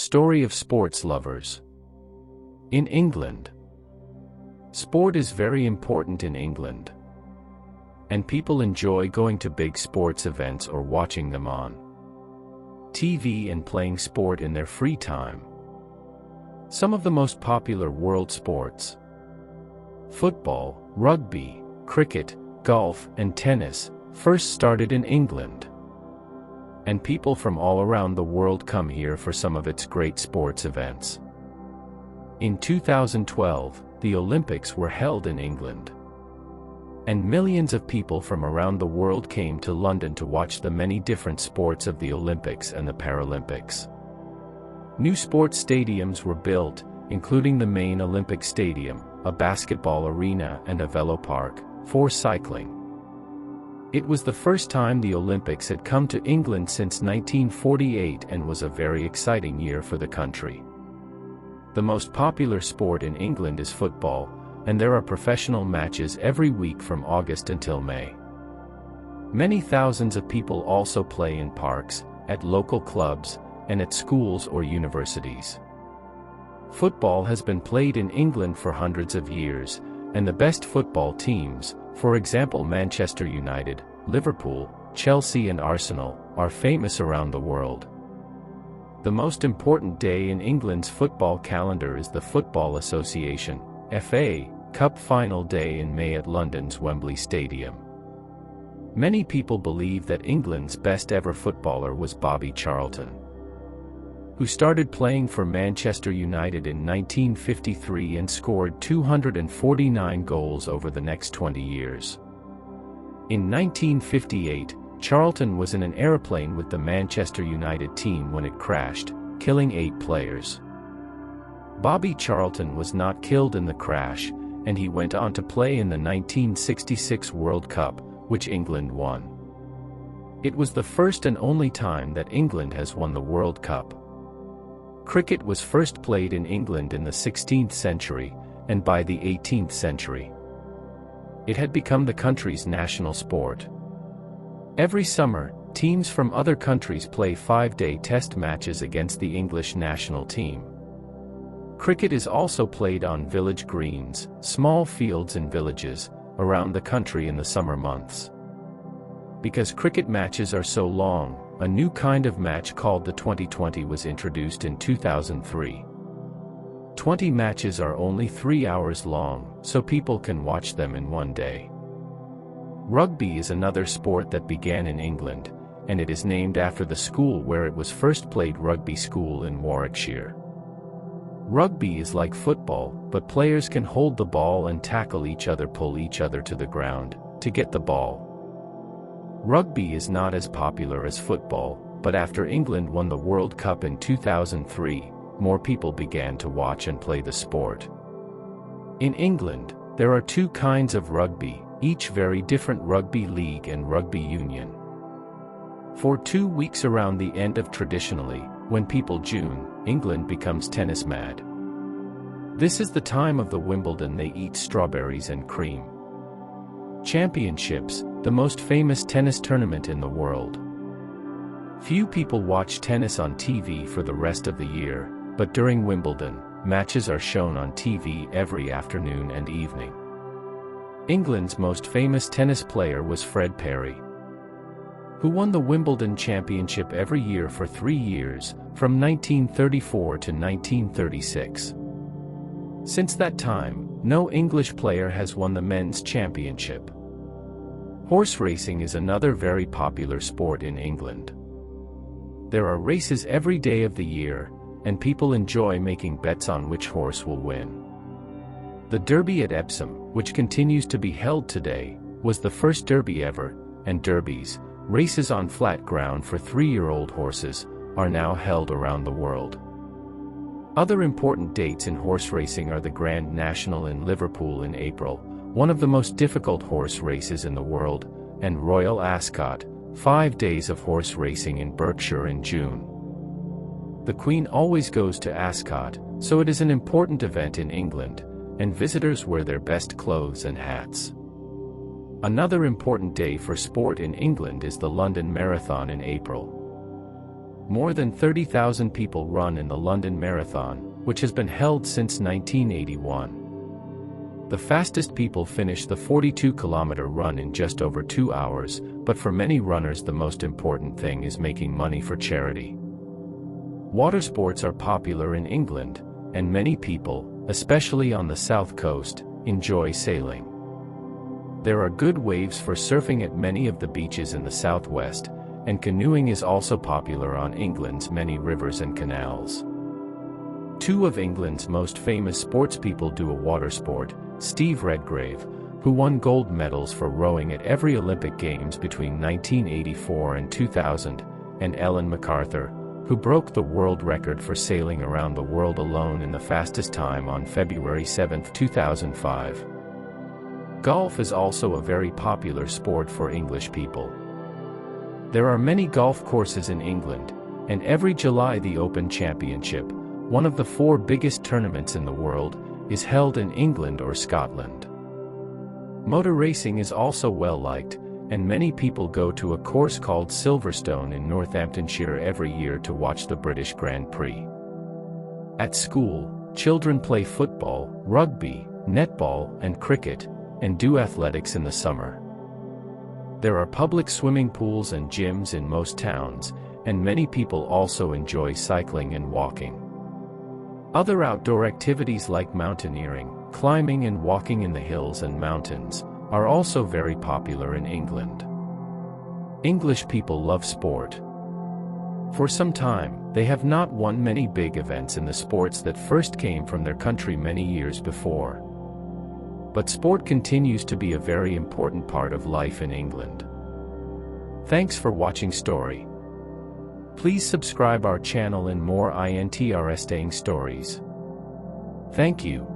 Story of sports lovers. In England. Sport is very important in England. And people enjoy going to big sports events or watching them on TV and playing sport in their free time. Some of the most popular world sports: football, rugby, cricket, golf, and tennis, first started in England. And people from all around the world come here for some of its great sports events. In 2012, the Olympics were held in England. And millions of people from around the world came to London to watch the many different sports of the Olympics and the Paralympics. New sports stadiums were built, including the main Olympic Stadium, a basketball arena and a velo park, for cycling. It was the first time the Olympics had come to England since 1948 and was a very exciting year for the country. The most popular sport in England is football, and there are professional matches every week from August until May. Many thousands of people also play in parks, at local clubs, and at schools or universities. Football has been played in England for hundreds of years, and the best football teams, for example Manchester United, Liverpool, Chelsea and Arsenal, are famous around the world. The most important day in England's football calendar is the Football Association (FA) Cup final day in May at London's Wembley Stadium. Many people believe that England's best ever footballer was Bobby Charlton, who started playing for Manchester United in 1953 and scored 249 goals over the next 20 years. In 1958, Charlton was in an aeroplane with the Manchester United team when it crashed, killing 8 players. Bobby Charlton was not killed in the crash, and he went on to play in the 1966 World Cup, which England won. It was the first and only time that England has won the World Cup. Cricket was first played in England in the 16th century, and by the 18th century, it had become the country's national sport. Every summer, teams from other countries play 5-day test matches against the English national team. Cricket is also played on village greens, small fields in villages, around the country in the summer months. Because cricket matches are so long, a new kind of match called the 2020 was introduced in 2003. 20 matches are only 3 hours long, so people can watch them in one day. Rugby is another sport that began in England, and it is named after the school where it was first played, Rugby School in Warwickshire. Rugby is like football, but players can hold the ball and tackle each other, pull each other to the ground, to get the ball. Rugby is not as popular as football, but after England won the World Cup in 2003, more people began to watch and play the sport. In England, there are 2 kinds of rugby, each very different: rugby league and rugby union. For 2 weeks around the end of traditionally, when people June, England becomes tennis mad. This is the time of the Wimbledon. They eat strawberries and cream. Championships, the most famous tennis tournament in the world. Few people watch tennis on TV for the rest of the year, but during Wimbledon, matches are shown on TV every afternoon and evening. England's most famous tennis player was Fred Perry, who won the Wimbledon championship every year for 3 years, from 1934 to 1936. Since that time, no English player has won the men's championship. Horse racing is another very popular sport in England. There are races every day of the year, and people enjoy making bets on which horse will win. The Derby at Epsom, which continues to be held today, was the first Derby ever, and derbies, races on flat ground for 3-year-old horses, are now held around the world. Other important dates in horse racing are the Grand National in Liverpool in April, one of the most difficult horse races in the world, and Royal Ascot, 5 days of horse racing in Berkshire in June. The Queen always goes to Ascot, so it is an important event in England, and visitors wear their best clothes and hats. Another important day for sport in England is the London Marathon in April. More than 30,000 people run in the London Marathon, which has been held since 1981. The fastest people finish the 42-kilometer run in just over 2 hours, but for many runners the most important thing is making money for charity. Water sports are popular in England, and many people, especially on the south coast, enjoy sailing. There are good waves for surfing at many of the beaches in the southwest, and canoeing is also popular on England's many rivers and canals. Two of England's most famous sportspeople do a water sport: Steve Redgrave, who won gold medals for rowing at every Olympic Games between 1984 and 2000, and Ellen MacArthur, who broke the world record for sailing around the world alone in the fastest time on February 7, 2005. Golf is also a very popular sport for English people. There are many golf courses in England, and every July the Open Championship, one of the 4 biggest tournaments in the world, is held in England or Scotland. Motor racing is also well liked, and many people go to a course called Silverstone in Northamptonshire every year to watch the British Grand Prix. At school, children play football, rugby, netball, and cricket, and do athletics in the summer. There are public swimming pools and gyms in most towns, and many people also enjoy cycling and walking. Other outdoor activities like mountaineering, climbing and walking in the hills and mountains are also very popular in England. English people love sport. For some time, they have not won many big events in the sports that first came from their country many years before. But sport continues to be a very important part of life in England. Thanks for watching Story. Please subscribe our channel and more interesting stories. Thank you.